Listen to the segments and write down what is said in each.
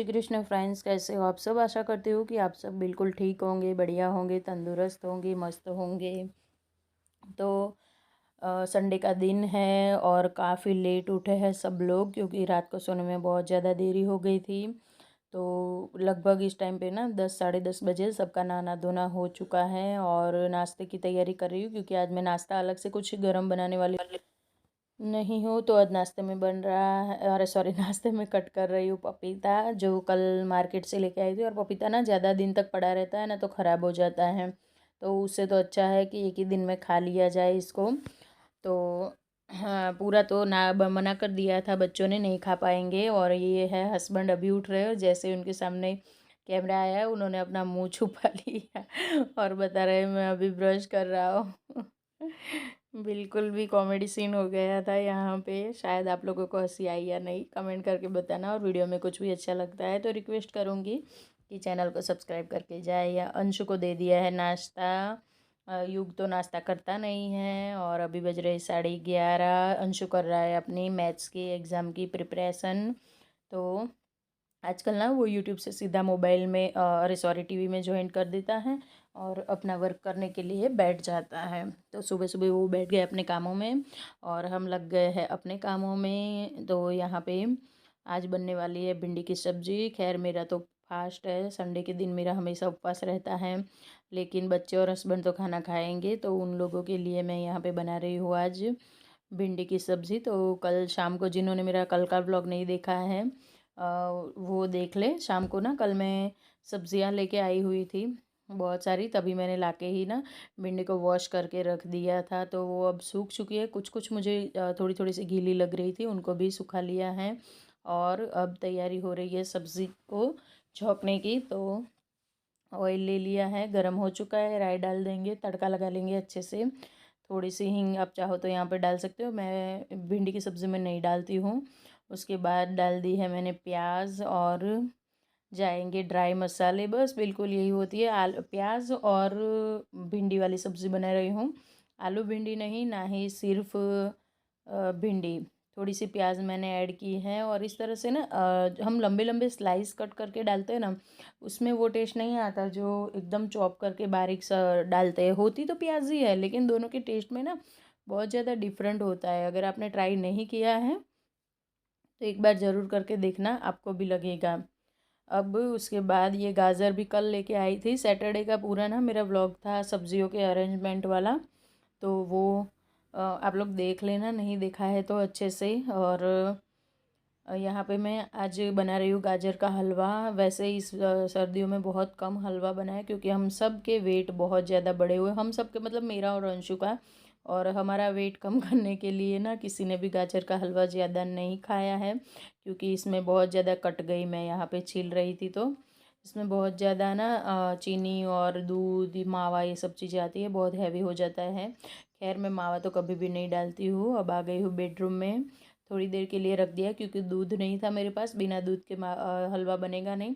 Shri Krishna friends, कैसे हो आप सब। आशा करती हूँ कि आप सब बिल्कुल ठीक होंगे, बढ़िया होंगे, तंदुरुस्त होंगे, मस्त होंगे। तो संडे का दिन है और काफ़ी लेट उठे हैं सब लोग, क्योंकि रात को सोने में बहुत ज़्यादा देरी हो गई थी। तो लगभग इस टाइम पे ना 10 साढ़े 10 बजे सबका नहाना धोना हो चुका है और नाश्ते की तैयारी कर रही हूँ, क्योंकि आज मैं नाश्ता अलग से कुछ गर्म बनाने वाली नहीं हूँ। तो आज नाश्ते में बन रहा है, अरे सॉरी, नाश्ते में कट कर रही हूँ पपीता, जो कल मार्केट से लेके आई थी। और पपीता ना ज़्यादा दिन तक पड़ा रहता है ना, तो ख़राब हो जाता है। तो उससे तो अच्छा है कि एक ही दिन में खा लिया जाए इसको। तो हाँ, पूरा तो ना मना कर दिया था, बच्चों ने नहीं खा पाएंगे। और ये है हस्बैंड अभी उठ रहे हो, जैसे उनके सामने कैमरा आया है उन्होंने अपना मुंह छुपा लिया और बता रहे मैं अभी ब्रश कर रहा हूँ। बिल्कुल भी कॉमेडी सीन हो गया था यहाँ पे। शायद आप लोगों को हंसी आई या नहीं, कमेंट करके बताना। और वीडियो में कुछ भी अच्छा लगता है तो रिक्वेस्ट करूँगी कि चैनल को सब्सक्राइब करके जाए। या अंशु को दे दिया है नाश्ता। युग तो नाश्ता करता नहीं है। और अभी बज रहे 11:30। अंशु कर रहा है अपनी मैथ्स की एग्ज़ाम की प्रिपरेशन। तो आजकल ना वो यूट्यूब से सीधा मोबाइल में अरे सॉरी टीवी में ज्वाइन कर देता है और अपना वर्क करने के लिए बैठ जाता है। तो सुबह सुबह वो बैठ गए अपने कामों में और हम लग गए हैं अपने कामों में। तो यहाँ पे आज बनने वाली है भिंडी की सब्ज़ी। खैर मेरा तो फास्ट है, संडे के दिन मेरा हमेशा उपवास रहता है। लेकिन बच्चे और हस्बैंड तो खाना खाएंगे, तो उन लोगों के लिए मैं यहाँ पे बना रही हूँ आज भिंडी की सब्ज़ी। तो कल शाम को जिन्होंने मेरा कल का ब्लॉग नहीं देखा है वो देख ले। शाम को ना कल मैं सब्जियां लेके आई हुई थी बहुत सारी, तभी मैंने लाके ही ना भिंडी को वॉश करके रख दिया था। तो वो अब सूख चुकी है। कुछ कुछ मुझे थोड़ी थोड़ी सी गीली लग रही थी, उनको भी सुखा लिया है। और अब तैयारी हो रही है सब्ज़ी को छौंकने की। तो ऑयल ले लिया है, गरम हो चुका है, राई डाल देंगे, तड़का लगा लेंगे अच्छे से। थोड़ी सी हींग आप चाहो तो यहाँ पे डाल सकते हो, मैं भिंडी की सब्ज़ी में नहीं डालती हूँ। उसके बाद डाल दी है मैंने प्याज और जाएंगे ड्राई मसाले। बस बिल्कुल यही होती है प्याज और भिंडी वाली सब्ज़ी बना रही हूँ। आलू भिंडी नहीं, ना ही सिर्फ भिंडी। थोड़ी सी प्याज मैंने ऐड की है। और इस तरह से ना हम लंबे लंबे स्लाइस कट करके डालते हैं ना, उसमें वो टेस्ट नहीं आता जो एकदम चॉप करके बारीक सा डालते हैं। होती तो प्याज ही है, लेकिन दोनों के टेस्ट में ना बहुत ज़्यादा डिफरेंट होता है। अगर आपने ट्राई नहीं किया है तो एक बार ज़रूर करके देखना, आपको भी लगेगा। अब उसके बाद ये गाजर भी कल लेके आई थी। सैटरडे का पूरा ना मेरा व्लॉग था सब्जियों के अरेंजमेंट वाला, तो वो आप लोग देख लेना, नहीं देखा है तो अच्छे से। और यहाँ पे मैं आज बना रही हूँ गाजर का हलवा। वैसे इस सर्दियों में बहुत कम हलवा बना है, क्योंकि हम सब के वेट बहुत ज़्यादा बढ़े हुए, हम सब के मतलब मेरा और अंशु का। और हमारा वेट कम करने के लिए ना किसी ने भी गाजर का हलवा ज़्यादा नहीं खाया है, क्योंकि इसमें बहुत ज़्यादा कट गई। मैं यहाँ पे छील रही थी तो इसमें बहुत ज़्यादा ना चीनी और दूध मावा ये सब चीज़ें आती है, बहुत हैवी हो जाता है। खैर मैं मावा तो कभी भी नहीं डालती हूँ। अब आ गई हूँ बेडरूम में, थोड़ी देर के लिए रख दिया, क्योंकि दूध नहीं था मेरे पास, बिना दूध के हलवा बनेगा नहीं।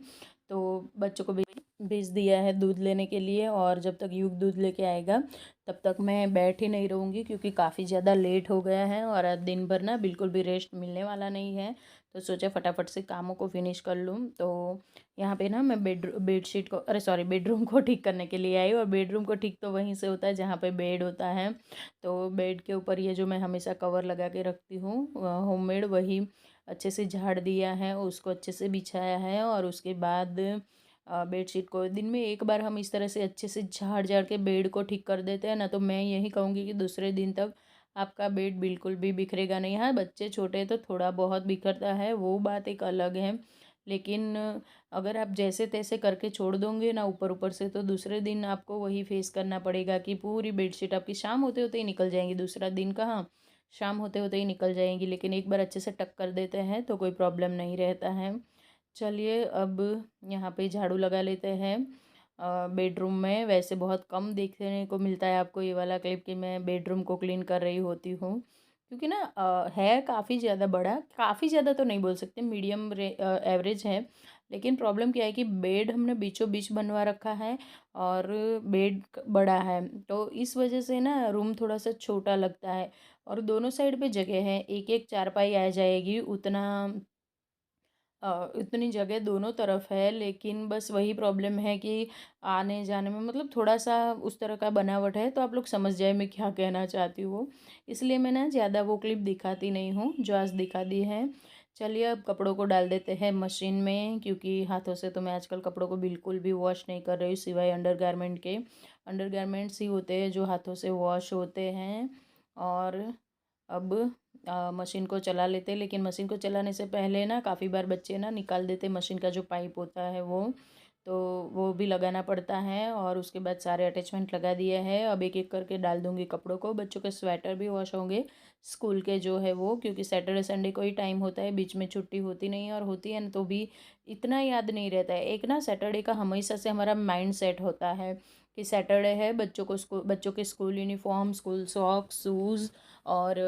तो बच्चों को भी भेज दिया है दूध लेने के लिए। और जब तक युग दूध लेके आएगा तब तक मैं बैठ ही नहीं रहूँगी, क्योंकि काफ़ी ज़्यादा लेट हो गया है और आज दिन भर ना बिल्कुल भी रेस्ट मिलने वाला नहीं है। तो सोचा फटाफट से कामों को फिनिश कर लूँ। तो यहाँ पे ना मैं बेडशीट को, अरे सॉरी, बेडरूम को ठीक करने के लिए आई। और बेडरूम को ठीक तो वहीं से होता है जहाँ पे बेड होता है। तो बेड के ऊपर ये जो मैं हमेशा कवर लगा के रखती हूँ होममेड, वही अच्छे से झाड़ दिया है, उसको अच्छे से बिछाया है। और उसके बाद बेडशीट को दिन में एक बार हम इस तरह से अच्छे से झाड़ झाड़ के बेड को ठीक कर देते हैं ना, तो मैं यही कहूँगी कि दूसरे दिन तक आपका बेड बिल्कुल भी बिखरेगा नहीं। हाँ, बच्चे छोटे हैं तो थोड़ा बहुत बिखरता है, वो बात एक अलग है। लेकिन अगर आप जैसे तैसे करके छोड़ दोगे ना ऊपर ऊपर से, तो दूसरे दिन आपको वही फेस करना पड़ेगा कि पूरी बेडशीट आपकी शाम होते होते ही निकल जाएंगी। दूसरा दिन कहाँ, शाम होते होते ही निकल जाएंगी। लेकिन एक बार अच्छे से टक कर देते हैं तो कोई प्रॉब्लम नहीं रहता है। चलिए अब यहाँ पे झाड़ू लगा लेते हैं बेडरूम में। वैसे बहुत कम देखने को मिलता है आपको ये वाला क्लिप कि मैं बेडरूम को क्लीन कर रही होती हूँ, क्योंकि ना है काफ़ी ज़्यादा बड़ा, काफ़ी ज़्यादा तो नहीं बोल सकते, मीडियम एवरेज है। लेकिन प्रॉब्लम क्या है कि बेड हमने बीचों बीच बनवा रखा है और बेड बड़ा है, तो इस वजह से ना रूम थोड़ा सा छोटा लगता है। और दोनों साइड पे जगह है, एक एक चारपाई आ जाएगी, उतना इतनी जगह दोनों तरफ है, लेकिन बस वही प्रॉब्लम है कि आने जाने में मतलब थोड़ा सा उस तरह का बनावट है, तो आप लोग समझ जाए मैं क्या कहना चाहती हूँ। इसलिए मैं ना ज़्यादा वो क्लिप दिखाती नहीं हूँ जो आज दिखा दी है। चलिए अब कपड़ों को डाल देते हैं मशीन में, क्योंकि हाथों से तो मैं आजकल कपड़ों को बिल्कुल भी वॉश नहीं कर रही हूँ, सिवाय अंडरगारमेंट के। अंडरगारमेंट्स ही होते हैं जो हाथों से वॉश होते हैं। और अब मशीन को चला लेते, लेकिन मशीन को चलाने से पहले ना काफ़ी बार बच्चे ना निकाल देते मशीन का जो पाइप होता है वो, तो वो भी लगाना पड़ता है। और उसके बाद सारे अटैचमेंट लगा दिए हैं। अब एक एक करके डाल दूँगी कपड़ों को। बच्चों के स्वेटर भी वॉश होंगे स्कूल के जो है वो, क्योंकि सैटरडे संडे को ही टाइम होता है, बीच में छुट्टी होती नहीं है, और होती है ना तो भी इतना याद नहीं रहता है। एक ना सैटरडे का हमेशा से हमारा माइंड सेट होता है कि सैटरडे है, बच्चों के school uniform, school socks, shoes, और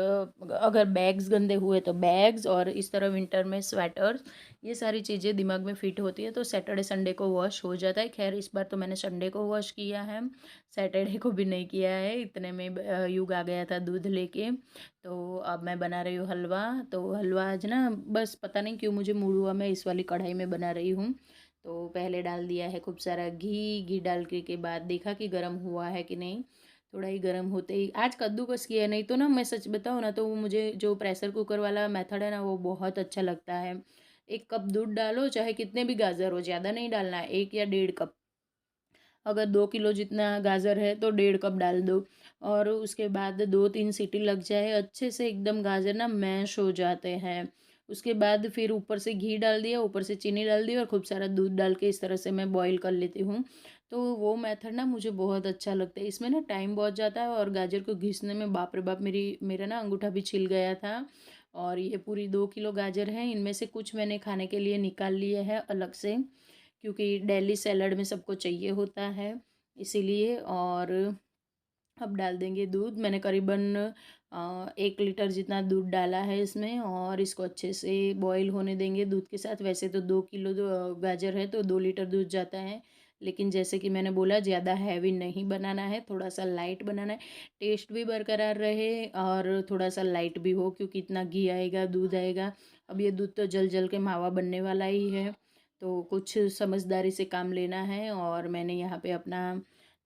अगर बैग्स गंदे हुए तो बैग्स, और इस तरह विंटर में स्वेटर्स, ये सारी चीज़ें दिमाग में फिट होती है, तो सैटरडे संडे को वॉश हो जाता है। खैर इस बार तो मैंने संडे को वॉश किया है, सैटरडे को भी नहीं किया है। इतने में युग आ गया था दूध लेके। तो अब मैं बना रही हूँ हलवा। तो हलवा आज ना बस पता नहीं क्यों मुझे मूड हुआ, मैं इस वाली कढ़ाई में बना रही हूँ। तो पहले डाल दिया है खूब सारा घी। घी डाल के बाद देखा कि गर्म हुआ है कि नहीं। थोड़ा ही गर्म होते ही आज कद्दूकस किया, नहीं तो ना मैं सच बताऊँ ना तो वो मुझे जो प्रेशर कुकर वाला मेथड है ना वो बहुत अच्छा लगता है। 1 कप दूध डालो, चाहे कितने भी गाजर हो, ज़्यादा नहीं डालना है, 1 या 1.5 कप। अगर 2 किलो जितना गाजर है तो 1.5 कप डाल दो। और उसके बाद 2-3 सीटी लग जाए अच्छे से, एकदम गाजर ना मैश हो जाते हैं। उसके बाद फिर ऊपर से घी डाल दिया, ऊपर से चीनी डाल दी, और खूब सारा दूध डाल के इस तरह से मैं बॉईल कर लेती हूँ। तो वो मेथड ना मुझे बहुत अच्छा लगता है। इसमें ना टाइम बहुत जाता है, और गाजर को घिसने में बाप रे बाप मेरा ना अंगूठा भी छिल गया था। और ये पूरी 2 किलो गाजर है, इनमें से कुछ मैंने खाने के लिए निकाल लिए है अलग से, क्योंकि डेली सैलड में सबको चाहिए होता है इसीलिए। और अब डाल देंगे दूध। मैंने करीबन 1 लीटर जितना दूध डाला है इसमें, और इसको अच्छे से बॉईल होने देंगे दूध के साथ। वैसे तो 2 किलो गाजर है तो 2 लीटर दूध जाता है, लेकिन जैसे कि मैंने बोला ज़्यादा हैवी नहीं बनाना है, थोड़ा सा लाइट बनाना है, टेस्ट भी बरकरार रहे और थोड़ा सा लाइट भी हो, क्योंकि इतना घी आएगा, दूध आएगा। अब ये दूध तो जल जल के मावा बनने वाला ही है, तो कुछ समझदारी से काम लेना है। और मैंने यहाँ पे अपना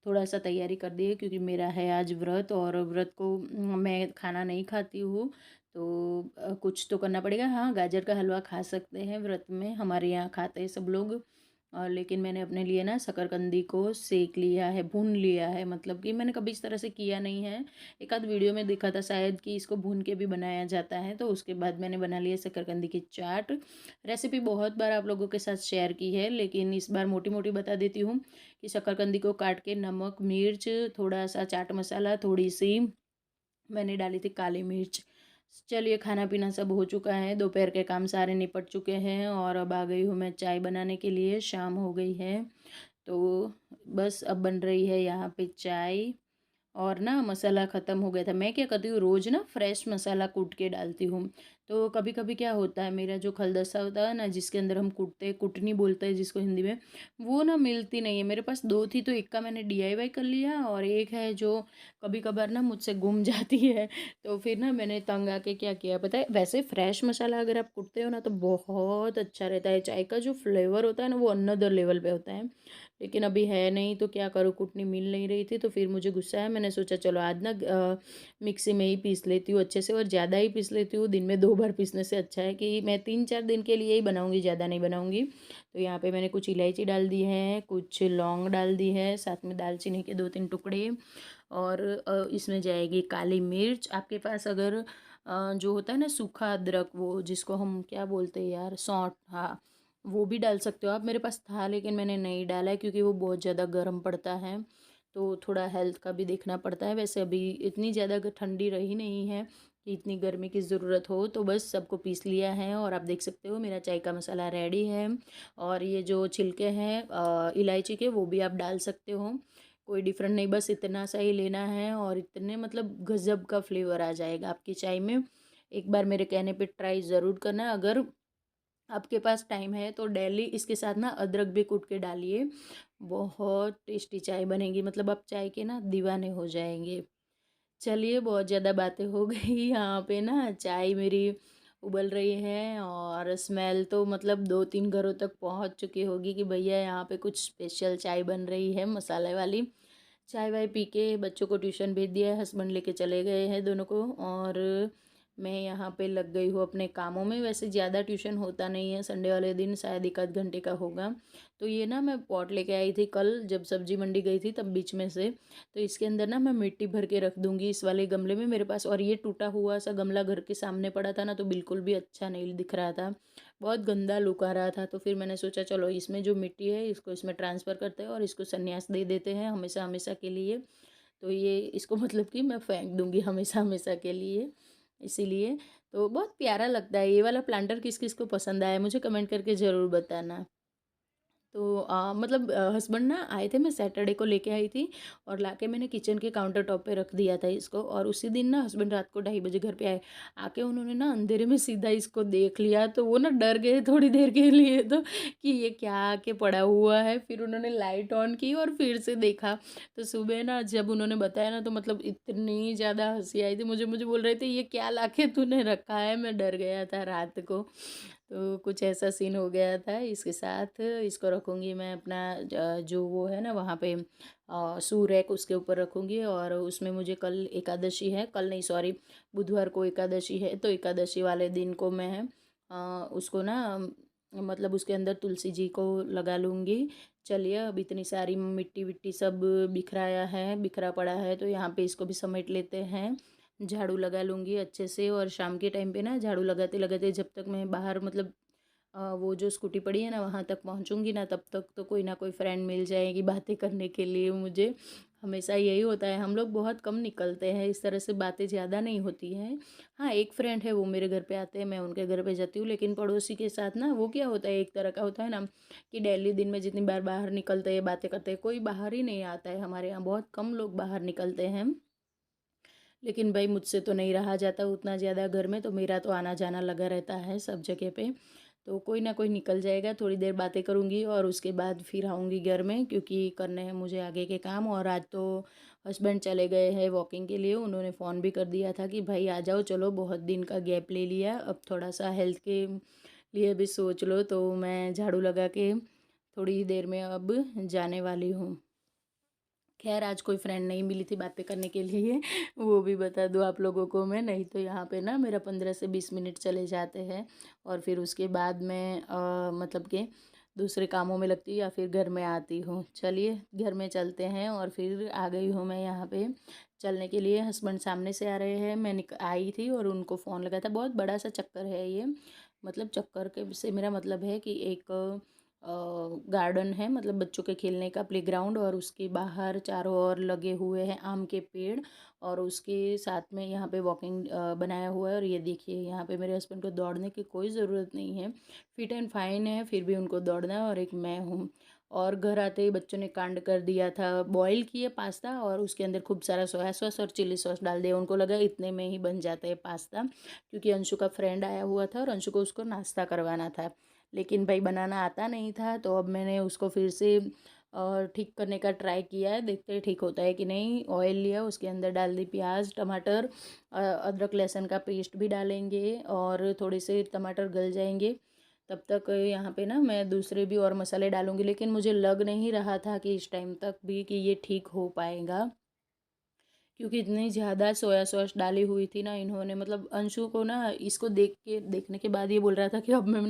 थोड़ा सा तैयारी कर दी है, क्योंकि मेरा है आज व्रत, और व्रत को मैं खाना नहीं खाती हूँ, तो कुछ तो करना पड़ेगा। हाँ, गाजर का हलवा खा सकते हैं व्रत में, हमारे यहाँ खाते हैं सब लोग। लेकिन मैंने अपने लिए ना शकरकंदी को सेक लिया है, भून लिया है, मतलब कि मैंने कभी इस तरह से किया नहीं है। एक आध वीडियो में देखा था शायद कि इसको भून के भी बनाया जाता है, तो उसके बाद मैंने बना लिया शकरकंदी की चाट। रेसिपी बहुत बार आप लोगों के साथ शेयर की है, लेकिन इस बार मोटी मोटी बता देती हूँ कि शकरकंदी को काट के नमक, मिर्च, थोड़ा सा चाट मसाला, थोड़ी सी मैंने डाली थी काली मिर्च। चलिए खाना पीना सब हो चुका है, दोपहर के काम सारे निपट चुके हैं, और अब आ गई हूँ मैं चाय बनाने के लिए, शाम हो गई है। तो बस अब बन रही है यहाँ पे चाय। और ना मसाला ख़त्म हो गया था। मैं क्या करती हूँ, रोज़ ना फ्रेश मसाला कूट के डालती हूँ। तो कभी कभी क्या होता है, मेरा जो खलदस्ता होता है ना, जिसके अंदर हम कूटते हैं, कुटनी बोलते हैं जिसको हिंदी में, वो ना मिलती नहीं है। मेरे पास दो थी, तो एक का मैंने डीआईवाई कर लिया, और एक है जो कभी कभार ना मुझसे गुम जाती है। तो फिर ना मैंने तंग आके क्या किया पता है, वैसे फ्रेश मसाला अगर आप कूटते हो ना तो बहुत अच्छा रहता है, चाय का जो फ्लेवर होता है ना वो अनदर लेवल पे होता है। लेकिन अभी है नहीं, तो क्या करूँ, कुटनी मिल नहीं रही थी, तो फिर मुझे गुस्सा है, मैंने सोचा चलो आज ना मिक्सी में ही पीस लेती हूँ अच्छे से, और ज़्यादा ही पीस लेती हूँ। दिन में 2 बार पीसने से अच्छा है कि मैं 3-4 दिन के लिए ही बनाऊँगी, ज़्यादा नहीं बनाऊँगी। तो यहाँ पे मैंने कुछ इलायची डाल दी है, कुछ लौंग डाल दी है, साथ में दालचीनी के 2-3 टुकड़े। और इसमें जाएगी काली मिर्च। आपके पास अगर जो होता है ना सूखा अदरक, वो जिसको हम क्या बोलते हैं यार, सौंठ, हाँ, वो भी डाल सकते हो आप। मेरे पास था लेकिन मैंने नहीं डाला है, क्योंकि वो बहुत ज़्यादा गर्म पड़ता है, तो थोड़ा हेल्थ का भी देखना पड़ता है। वैसे अभी इतनी ज़्यादा ठंडी रही नहीं है कि इतनी गर्मी की ज़रूरत हो। तो बस सबको पीस लिया है, और आप देख सकते हो मेरा चाय का मसाला रेडी है। और ये जो छिलके हैं इलायची के, वो भी आप डाल सकते हो, कोई डिफरेंट नहीं, बस इतना सा ही लेना है, और इतने मतलब गज़ब का फ्लेवर आ जाएगा आपकी चाय में। एक बार मेरे कहने पे ट्राई ज़रूर करना। अगर आपके पास टाइम है तो डेली इसके साथ ना अदरक भी कूट के डालिए, बहुत टेस्टी चाय बनेगी, मतलब आप चाय के ना दीवाने हो जाएंगे। चलिए बहुत ज़्यादा बातें हो गई यहाँ पे ना, चाय मेरी उबल रही है और स्मेल तो मतलब 2-3 घरों तक पहुंच चुकी होगी कि भैया यहाँ पे कुछ स्पेशल चाय बन रही है मसाले वाली। चाय वाय पी के बच्चों को ट्यूशन भेज दिया है, हस्बैंड लेके चले गए हैं दोनों को, और मैं यहाँ पे लग गई हूँ अपने कामों में। वैसे ज़्यादा ट्यूशन होता नहीं है, संडे वाले दिन शायद 1 आध घंटे का होगा। तो ये ना मैं पॉट लेके आई थी कल जब सब्जी मंडी गई थी तब बीच में से, तो इसके अंदर ना मैं मिट्टी भर के रख दूँगी इस वाले गमले में मेरे पास। और ये टूटा हुआ सा गमला घर के सामने पड़ा था ना, तो बिल्कुल भी अच्छा नहीं दिख रहा था, बहुत गंदा लुक आ रहा था। तो फिर मैंने सोचा चलो इसमें जो मिट्टी है इसको इसमें ट्रांसफ़र करते हैं और इसको संन्यास दे देते हैं हमेशा हमेशा के लिए। तो ये इसको मतलब कि मैं फेंक दूँगी हमेशा हमेशा के लिए, इसीलिए। तो बहुत प्यारा लगता है ये वाला प्लांटर। किस किस को पसंद आया मुझे कमेंट करके ज़रूर बताना। तो मतलब हस्बैंड ना आए थे, मैं सैटरडे को लेके आई थी और लाके मैंने किचन के काउंटर टॉप पे रख दिया था इसको। और उसी दिन ना हस्बैंड रात को 2:30 बजे घर पे आए। आके उन्होंने ना अंधेरे में सीधा इसको देख लिया, तो वो ना डर गए थोड़ी देर के लिए तो, कि ये क्या आके पड़ा हुआ है। फिर उन्होंने लाइट ऑन की और फिर से देखा। तो सुबह ना जब उन्होंने बताया ना, तो मतलब इतनी ज़्यादा हंसी आई थी मुझे। मुझे बोल रहे थे ये क्या लाके तूने रखा है, मैं डर गया था रात को। तो कुछ ऐसा सीन हो गया था इसके साथ। इसको रखूँगी मैं अपना जो वो है ना वहाँ पे शू रैक, उसके ऊपर रखूँगी। और उसमें मुझे कल एकादशी है, कल नहीं सॉरी बुधवार को एकादशी है, तो एकादशी वाले दिन को मैं उसको ना मतलब उसके अंदर तुलसी जी को लगा लूँगी। चलिए अब इतनी सारी मिट्टी विट्टी सब बिखराया है, बिखरा पड़ा है, तो यहाँ पे इसको भी समेट लेते हैं। झाड़ू लगा लूँगी अच्छे से। और शाम के टाइम पे ना झाड़ू लगाते लगाते जब तक मैं बाहर मतलब वो जो स्कूटी पड़ी है ना वहाँ तक पहुँचूँगी ना, तब तक तो कोई ना कोई फ्रेंड मिल जाएगी बातें करने के लिए मुझे। हमेशा यही होता है, हम लोग बहुत कम निकलते हैं, इस तरह से बातें ज़्यादा नहीं होती हैं। हाँ, एक फ्रेंड है वो मेरे घर पे आते हैं, मैं उनके घर पे जाती हूँ। लेकिन पड़ोसी के साथ ना वो क्या होता है, एक तरह का होता है ना कि डेली दिन में जितनी बार बाहर निकलते हैं बातें करते हैं, कोई बाहर ही नहीं आता है। हमारे यहाँ बहुत कम लोग बाहर निकलते हैं। लेकिन भाई मुझसे तो नहीं रहा जाता उतना ज़्यादा घर में, तो मेरा तो आना जाना लगा रहता है सब जगह पे। तो कोई ना कोई निकल जाएगा, थोड़ी देर बातें करूँगी और उसके बाद फिर आऊँगी घर में, क्योंकि करने हैं मुझे आगे के काम। और आज तो हस्बैंड चले गए हैं वॉकिंग के लिए, उन्होंने फ़ोन भी कर दिया था कि भाई आ जाओ चलो, बहुत दिन का गैप ले लिया, अब थोड़ा सा हेल्थ के लिए भी सोच लो। तो मैं झाड़ू लगा के थोड़ी ही देर में अब जाने वाली हूँ। खैर आज कोई फ्रेंड नहीं मिली थी बातें करने के लिए, वो भी बता दूँ आप लोगों को मैं, नहीं तो यहाँ पे ना मेरा 15 से 20 मिनट चले जाते हैं। और फिर उसके बाद मैं मतलब कि दूसरे कामों में लगती हूँ या फिर घर में आती हूँ। चलिए घर में चलते हैं। और फिर आ गई हूँ मैं यहाँ पे चलने के लिए। हस्बैंड सामने से आ रहे हैं, मैं आई थी और उनको फ़ोन लगाया था। बहुत बड़ा सा चक्कर है ये, मतलब चक्कर के से मेरा मतलब है कि एक गार्डन है, मतलब बच्चों के खेलने का प्लेग्राउंड, और उसके बाहर चारों ओर लगे हुए हैं आम के पेड़। और उसके साथ में यहाँ पे वॉकिंग बनाया हुआ है। और ये देखिए यहाँ पे मेरे हस्बैंड को दौड़ने की कोई ज़रूरत नहीं है, फिट एंड फाइन है, फिर भी उनको दौड़ना है। और एक मैं हूँ। और घर आते ही बच्चों ने कांड कर दिया था, बॉईल किए पास्ता और उसके अंदर खूब सारा सोया सॉस और चिली सॉस डाल दिया। उनको लगा इतने में ही बन जाता है पास्ता, क्योंकि अंशु का फ्रेंड आया हुआ था और अंशु को उसको नाश्ता करवाना था। लेकिन भाई बनाना आता नहीं था, तो अब मैंने उसको फिर से ठीक करने का ट्राई किया है, देखते हैं ठीक होता है कि नहीं। ऑयल लिया, उसके अंदर डाल दी प्याज टमाटर, अदरक लहसुन का पेस्ट भी डालेंगे और थोड़े से टमाटर गल जाएंगे। तब तक यहाँ पे ना मैं दूसरे भी और मसाले डालूँगी, लेकिन मुझे लग नहीं रहा था कि इस टाइम तक भी कि ये ठीक हो पाएगा, क्योंकि इतनी ज़्यादा सोया सॉस डाली हुई थी ना इन्होंने। मतलब अंशु को ना इसको देखने के बाद ये बोल रहा था कि अब मैं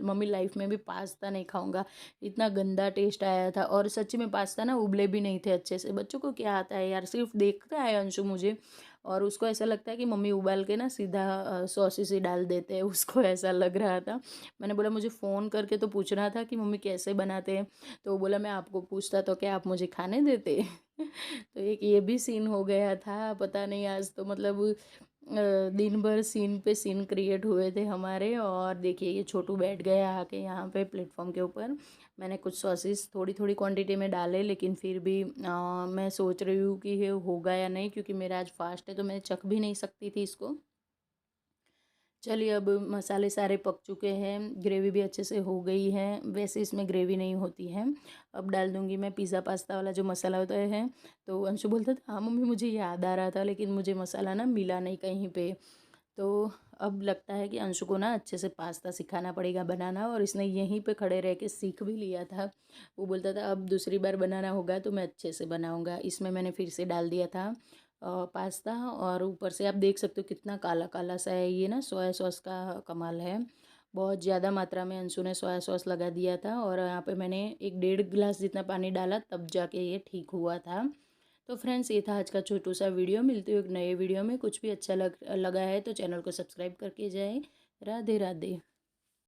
मम्मी लाइफ में भी पास्ता नहीं खाऊंगा, इतना गंदा टेस्ट आया था। और सच्ची में पास्ता ना उबले भी नहीं थे अच्छे से। बच्चों को क्या आता है यार, सिर्फ देखता है अंशु मुझे, और उसको ऐसा लगता है कि मम्मी उबाल के ना सीधा सॉसेस ही डाल देते हैं, उसको ऐसा लग रहा था। मैंने बोला मुझे फ़ोन करके तो पूछना था कि मम्मी कैसे बनाते हैं, तो वो बोला मैं आपको पूछता तो क्या आप मुझे खाने देते। तो एक ये भी सीन हो गया था, पता नहीं आज तो मतलब दिन भर सीन पे सीन क्रिएट हुए थे हमारे। और देखिए ये छोटू बैठ गया आके यहाँ पे प्लेटफॉर्म के ऊपर। मैंने कुछ सॉसेस थोड़ी थोड़ी क्वांटिटी में डाले, लेकिन फिर भी मैं सोच रही हूँ कि ये होगा या नहीं, क्योंकि मेरा आज फास्ट है तो मैं चख भी नहीं सकती थी इसको। चलिए अब मसाले सारे पक चुके हैं, ग्रेवी भी अच्छे से हो गई है। वैसे इसमें ग्रेवी नहीं होती है। अब डाल दूंगी मैं पिज़्ज़ा पास्ता वाला जो मसाला होता है। तो अंशु बोलता था हाँ मम्मी मुझे याद आ रहा था, लेकिन मुझे मसाला ना मिला नहीं कहीं पे। तो अब लगता है कि अंशु को ना अच्छे से पास्ता सिखाना पड़ेगा बनाना, और इसने यहीं पे खड़े रह के सीख भी लिया था। वो बोलता था अब दूसरी बार बनाना होगा तो मैं अच्छे से बनाऊँगा। इसमें मैंने फिर से डाल दिया था पास्ता, और ऊपर से आप देख सकते हो कितना काला काला सा है। ये ना सोया सॉस का कमाल है। बहुत ज़्यादा मात्रा में अंशु ने सोया सॉस लगा दिया था, और यहाँ पे मैंने 1 डेढ़ गिलास जितना पानी डाला तब जाके ये ठीक हुआ था। तो फ्रेंड्स, ये था आज का छोटू सा वीडियो। मिलती हूँ एक नए वीडियो में। कुछ भी अच्छा लगा है तो चैनल को सब्सक्राइब करके जाए। राधे राधे।